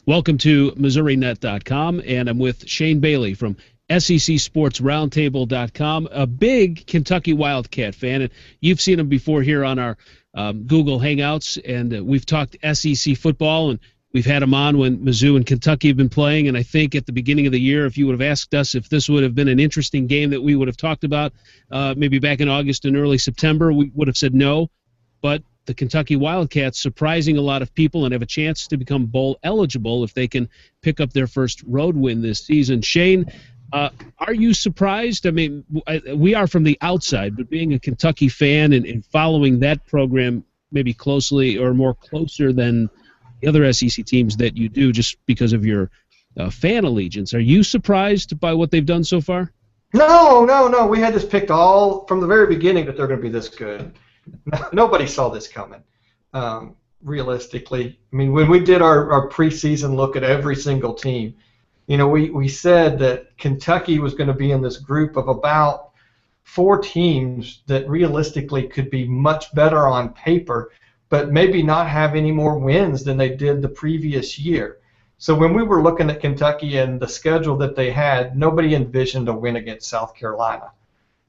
Welcome to MissouriNet.com, and I'm with Shane Bailey from SECSportsRoundtable.com, a big Kentucky Wildcat fan. And you've seen him before here on our Google Hangouts, and we've talked SEC football, and we've had him on when Mizzou and Kentucky have been playing. And I think at the beginning of the year, if you would have asked us if this would have been an interesting game that we would have talked about maybe back in August and early September, we would have said no. But the Kentucky Wildcats surprising a lot of people and have a chance to become bowl eligible if they can pick up their first road win this season. Shane, are you surprised? I mean, we are from the outside, but being a Kentucky fan and following that program maybe closely or more closer than the other SEC teams that you do just because of your fan allegiance, are you surprised by what they've done so far? No. We had this picked all from the very beginning that they're going to be this good. Nobody saw this coming, realistically. I mean, when we did our preseason look at every single team, you know, we said that Kentucky was going to be in this group of about 4 teams that realistically could be much better on paper, but maybe not have any more wins than they did the previous year. So when we were looking at Kentucky and the schedule that they had, nobody envisioned a win against South Carolina.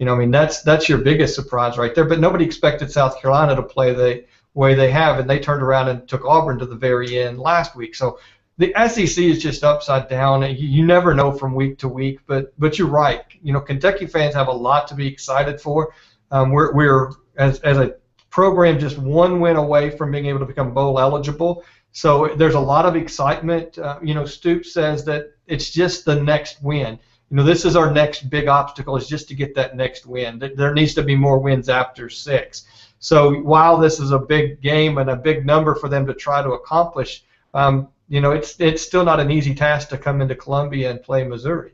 You know, I mean, that's your biggest surprise right there. But nobody expected South Carolina to play the way they have, and they turned around and took Auburn to the very end last week. So the SEC is just upside down. You never know from week to week, but you're right. You know, Kentucky fans have a lot to be excited for. We're as a program just one win away from being able to become bowl eligible. So there's a lot of excitement. You know, Stoops says that it's just the next win. You know, this is our next big obstacle, is just to get that next win. There needs to be more wins after 6. So while this is a big game and a big number for them to try to accomplish, you know, it's still not an easy task to come into Columbia and play Missouri.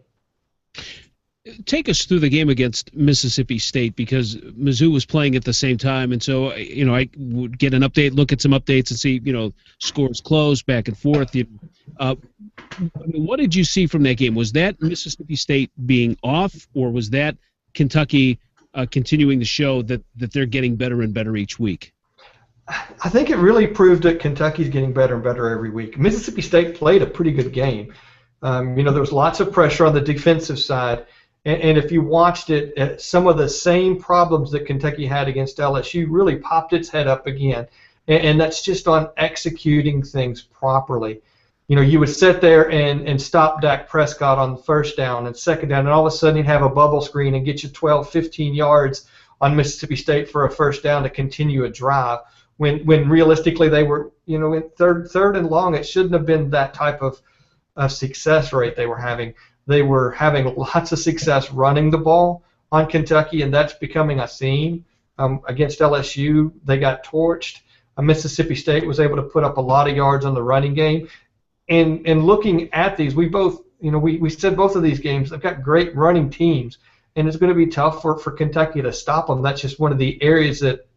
Take us through the game against Mississippi State, because Mizzou was playing at the same time, and so, you know, I would get an update, look at some updates, and see, you know, scores closed back and forth. I mean, what did you see from that game? Was that Mississippi State being off, or was that Kentucky continuing to show that they're getting better and better each week? I think it really proved that Kentucky's getting better and better every week. Mississippi State played a pretty good game. You know, there was lots of pressure on the defensive side. And if you watched it, some of the same problems that Kentucky had against LSU really popped its head up again. And that's just on executing things properly. You know, you would sit there and stop Dak Prescott on first down and second down, and all of a sudden you'd have a bubble screen and get you 12, 15 yards on Mississippi State for a first down to continue a drive. When realistically they were, you know, in third and long, it shouldn't have been that type of success rate they were having. They were having lots of success running the ball on Kentucky, and that's becoming a theme. Against LSU, they got torched. Mississippi State was able to put up a lot of yards on the running game. And looking at these, we both, you know, we said both of these games, they've got great running teams, and it's going to be tough for Kentucky to stop them. That's just one of the areas that,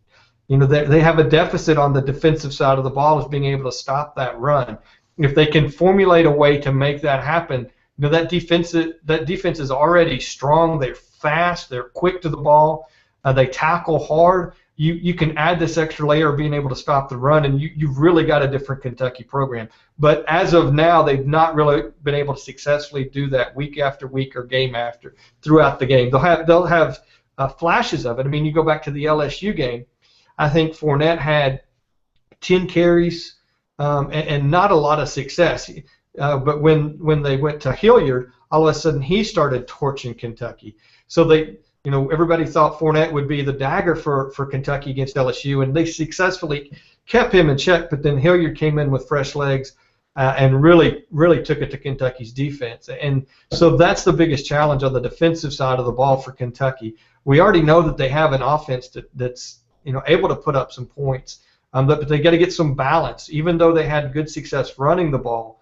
you know, they have a deficit on the defensive side of the ball, is being able to stop that run. If they can formulate a way to make that happen, you know, that defense is already strong. They're fast. They're quick to the ball. They tackle hard. You can add this extra layer of being able to stop the run, and you've really got a different Kentucky program. But as of now, they've not really been able to successfully do that week after week or game after throughout the game. They'll have flashes of it. I mean, you go back to the LSU game. I think Fournette had 10 carries and not a lot of success. But when they went to Hilliard, all of a sudden he started torching Kentucky. So they, you know, everybody thought Fournette would be the dagger for Kentucky against LSU, and they successfully kept him in check. But then Hilliard came in with fresh legs and really took it to Kentucky's defense. And so that's the biggest challenge on the defensive side of the ball for Kentucky. We already know that they have an offense that's, you know, able to put up some points, but they got to get some balance. Even though they had good success running the ball,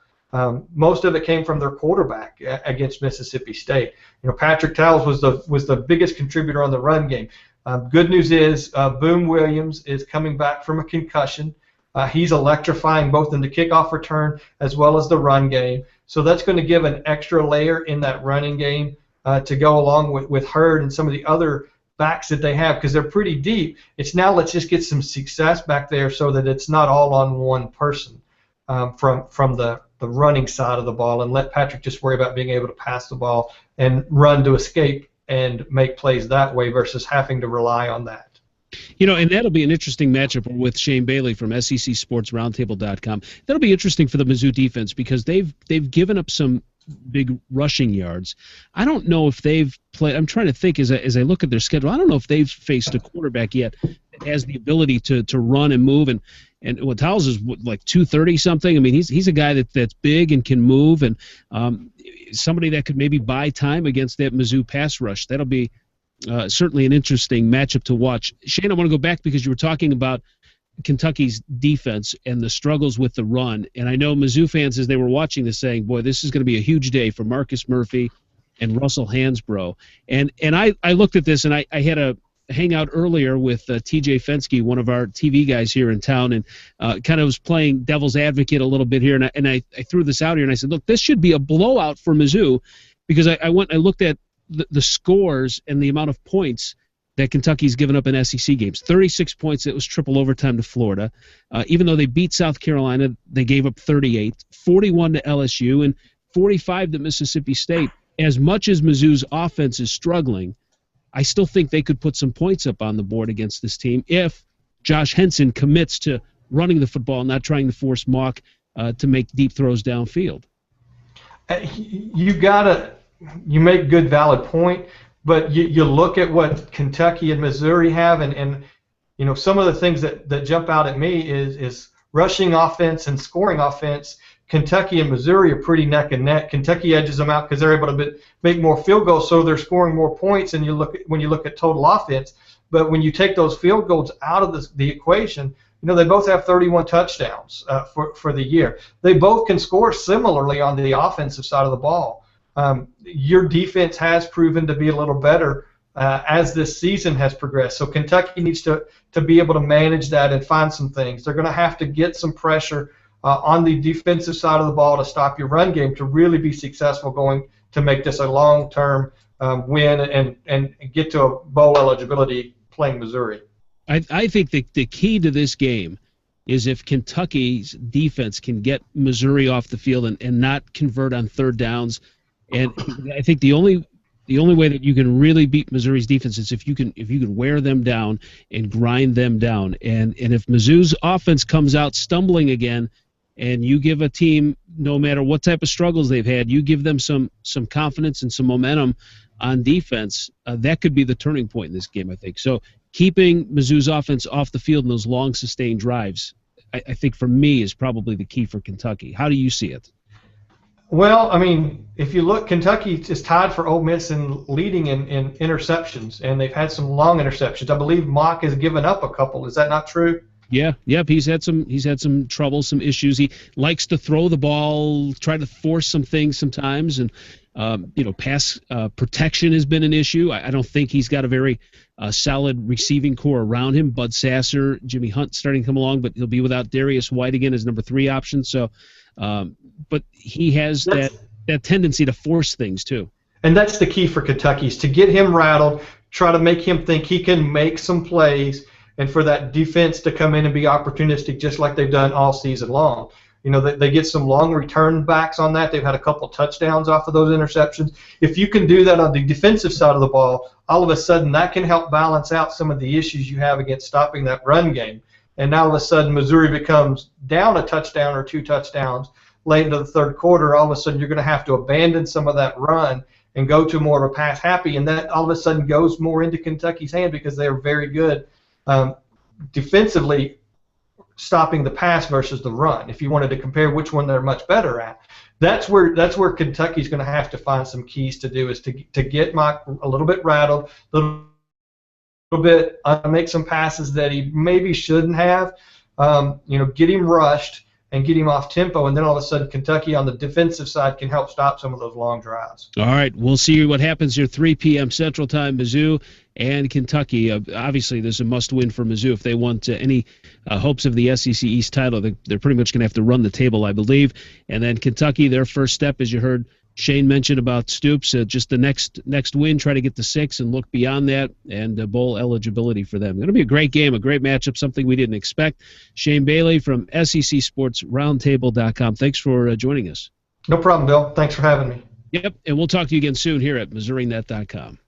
most of it came from their quarterback against Mississippi State. You know, Patrick Towles was the biggest contributor on the run game. Good news is Boone Williams is coming back from a concussion. He's electrifying both in the kickoff return as well as the run game. So that's going to give an extra layer in that running game to go along with Hurd and some of the other backs that they have, because they're pretty deep. It's now let's just get some success back there so that it's not all on one person from the the running side of the ball and let Patrick just worry about being able to pass the ball and run to escape and make plays that way versus having to rely on that. And that'll be an interesting matchup with Shane Bailey from SECSportsRoundtable.com. That'll be interesting for the Mizzou defense because they've given up some big rushing yards. I don't know if they've played. I'm trying to think as I look at their schedule. I don't know if they've faced a quarterback yet that has the ability to run and move. And Watals is like 230 something. I mean, he's a guy that's big and can move, and somebody that could maybe buy time against that Mizzou pass rush. That'll be certainly an interesting matchup to watch. Shane, I want to go back because you were talking about Kentucky's defense and the struggles with the run. And I know Mizzou fans, as they were watching this, saying, boy, this is going to be a huge day for Marcus Murphy and Russell Hansbrough. And I looked at this, and I had a hangout earlier with TJ Fensky, one of our TV guys here in town, and kind of was playing devil's advocate a little bit here. And I threw this out here, and I said, look, this should be a blowout for Mizzou, because I looked at the scores and the amount of points that Kentucky's given up in SEC games. 36 points. It was triple overtime to Florida. Even though they beat South Carolina, they gave up 38, 41 to LSU, and 45 to Mississippi State. As much as Mizzou's offense is struggling, I still think they could put some points up on the board against this team if Josh Henson commits to running the football, not trying to force Mock to make deep throws downfield. You make good, valid point, but you look at what Kentucky and Missouri have, and some of the things that jump out at me is rushing offense and scoring offense. Kentucky and Missouri are pretty neck and neck. Kentucky edges them out because they're able to make more field goals, so they're scoring more points. And when you look at total offense, but when you take those field goals out of the equation, they both have 31 touchdowns for the year. They both can score similarly on the offensive side of the ball. Your defense has proven to be a little better as this season has progressed. So Kentucky needs to be able to manage that and find some things. They're going to have to get some pressure on the defensive side of the ball to stop your run game to really be successful going to make this a long-term win and get to a bowl eligibility playing Missouri. I think the key to this game is if Kentucky's defense can get Missouri off the field and not convert on third downs. And I think the only way that you can really beat Missouri's defense is if you can wear them down and grind them down. And if Mizzou's offense comes out stumbling again, and you give a team, no matter what type of struggles they've had, you give them some confidence and some momentum on defense, that could be the turning point in this game, I think. So keeping Mizzou's offense off the field in those long sustained drives, I think for me is probably the key for Kentucky. How do you see it? Well, I mean, if you look, Kentucky is tied for Ole Miss in leading in interceptions, and they've had some long interceptions. I believe Mock has given up a couple. Is that not true? Yeah, yep. He's had some trouble, some issues. He likes to throw the ball, try to force some things sometimes, and pass protection has been an issue. I don't think he's got a very solid receiving core around him. Bud Sasser, Jimmy Hunt starting to come along, but he'll be without Darius White again as number 3 option. So, but he has that tendency to force things too. And that's the key for Kentucky, is to get him rattled, try to make him think he can make some plays, and for that defense to come in and be opportunistic just like they've done all season long. They get some long return backs on that. They've had a couple touchdowns off of those interceptions. If you can do that on the defensive side of the ball, all of a sudden that can help balance out some of the issues you have against stopping that run game. And now all of a sudden Missouri becomes down a touchdown or 2 touchdowns late into the third quarter. All of a sudden you're going to have to abandon some of that run and go to more of a pass happy, and that all of a sudden goes more into Kentucky's hand because they're very good defensively stopping the pass versus the run. If you wanted to compare which one they're much better at, that's where Kentucky's going to have to find some keys to do, is to get Mock a little bit rattled, a little bit make some passes that he maybe shouldn't have, get him rushed and get him off tempo, and then all of a sudden Kentucky on the defensive side can help stop some of those long drives. All right, we'll see what happens here. 3 p.m. Central Time, Mizzou and Kentucky. Obviously, this is a must-win for Mizzou if they want any hopes of the SEC East title. They're pretty much going to have to run the table, I believe. And then Kentucky, their first step, as you heard Shane mentioned about Stoops, just the next win, try to get to 6 and look beyond that, and bowl eligibility for them. Going to be a great game, a great matchup, something we didn't expect. Shane Bailey from SECSportsRoundtable.com. Thanks for joining us. No problem, Bill. Thanks for having me. Yep, and we'll talk to you again soon here at MissouriNet.com.